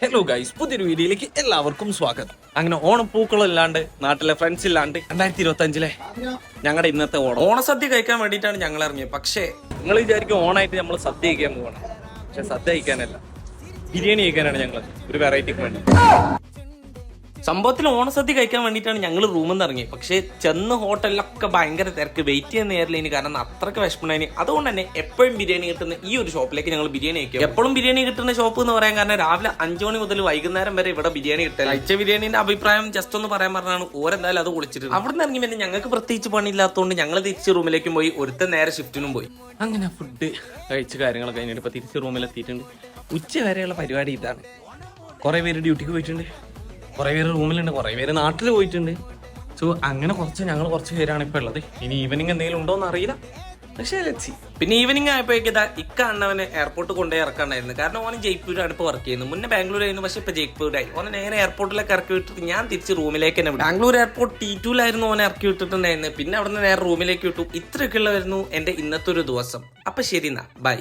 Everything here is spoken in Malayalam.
ഹലോ ഗൈസ്, പുതിയൊരു വീഡിയോയിലേക്ക് എല്ലാവർക്കും സ്വാഗതം. അങ്ങനെ ഓണപ്പൂക്കളം ഇല്ലാണ്ട്, നാട്ടിലെ ഫ്രണ്ട്സ് ഇല്ലാണ്ട് 2025 ഞങ്ങളുടെ ഇന്നത്തെ ഓണസദ്യ കഴിക്കാൻ വേണ്ടിയിട്ടാണ് ഞങ്ങൾ ഇറങ്ങിയത്. പക്ഷേ നിങ്ങൾ വിചാരിക്കും ഓണായിട്ട് നമ്മൾ സദ്യ കഴിക്കാൻ പോകണം. പക്ഷെ സദ്യ കഴിക്കാനല്ല, ബിരിയാണി കഴിക്കാനാണ് ഞങ്ങൾ ഒരു വെറൈറ്റിക്ക് വേണ്ടി. സംഭവത്തിൽ ഓണസദ്യ കഴിക്കാൻ വേണ്ടിയിട്ടാണ് ഞങ്ങൾ റൂമിൽ നിന്ന് ഇറങ്ങി. പക്ഷേ ചെന്ന് ഹോട്ടലിലൊക്കെ ഭയങ്കര തിരക്ക്, വെയിറ്റ് ചെയ്യുന്ന നേരില്ല. കാരണം അത്രയ്ക്ക് വിഷമണ്ടായിന്. അതുകൊണ്ട് തന്നെ എപ്പോഴും ബിരിയാണി കിട്ടുന്ന ഈ ഒരു ഷോപ്പിലേക്ക് ഞങ്ങൾ ബിരിയാണി കഴിക്കും. എപ്പോഴും ബിരിയാണി കിട്ടുന്ന ഷോപ്പ് എന്ന് പറയാൻ കാരണം രാവിലെ 5 മണി മുതൽ വൈകുന്നേരം വരെ ഇവിടെ ബിരിയാണി കിട്ടില്ല. കഴിച്ച ബിരിയാണിന്റെ അഭിപ്രായം ജസ്റ്റ് ഒന്ന് പറയാൻ പറഞ്ഞാണ്. ഓരെന്തായാലും അത് കുളിച്ചിട്ട് അവിടെ നിന്ന് ഇറങ്ങി. പിന്നെ ഞങ്ങൾക്ക് പ്രത്യേകിച്ച് പണിയില്ലാത്തതുകൊണ്ട് ഞങ്ങൾ തിരിച്ച് റൂമിലേക്കും പോയി. ഒരുത്ത നേരെ ഷിഫ്റ്റിനും പോയി. അങ്ങനെ ഫുഡ് കഴിച്ച കാര്യങ്ങളൊക്കെ കഴിഞ്ഞിട്ട് ഇപ്പൊ തിരിച്ച് റൂമിലെത്തിയിട്ടുണ്ട്. ഉച്ച വരെയുള്ള പരിപാടി ഇതാണ്. കുറെ പേര് ഡ്യൂട്ടിക്ക് പോയിട്ടുണ്ട്, കുറെ പേര് റൂമിലുണ്ട്, കുറെ പേര് നാട്ടിൽ പോയിട്ടുണ്ട്. സോ അങ്ങനെ ഞങ്ങൾ കുറച്ച് പേരാണ് ഇപ്പൊ ഉള്ളത്. ഇനി ഈവനിങ് എന്തെങ്കിലും ഉണ്ടോന്ന് അറിയില്ല, പക്ഷേ ലെറ്റ്സ്. പിന്നെ ഈവനിങ് ആയപ്പോഴേക്ക് ഇക്കണ്ണവനെ എയർപോർട്ട് കൊണ്ടുപോയി ഇറക്കാണ്ടായിരുന്നു. കാരണം ഓന് ജയ്പൂരാണ് ഇപ്പോൾ വർക്ക് ചെയ്യുന്നത്. മുന്നേ ബാംഗ്ലൂരായിരുന്നു, പക്ഷെ ഇപ്പൊ ജയ്പൂരായി. ഓനെ നേരെ എയർപോർട്ടിലേക്ക് ഇറക്കി വിട്ടിട്ട് ഞാൻ തിരിച്ച് റൂമിലേക്ക് തന്നെ വിട്ടു. ബാംഗ്ലൂർ എയർപോർട്ട് T2 ഓനെ ഇറക്കി വിട്ടിട്ടുണ്ടായിരുന്നു. പിന്നെ അവിടെ നിന്ന് നേരെ റൂമിലേക്ക് വിട്ടു. ഇത്രയൊക്കെ ഉള്ളതായിരുന്നു എന്റെ ഇന്നത്തെ ഒരു ദിവസം. അപ്പൊ ശരി എന്നാ, ബൈ.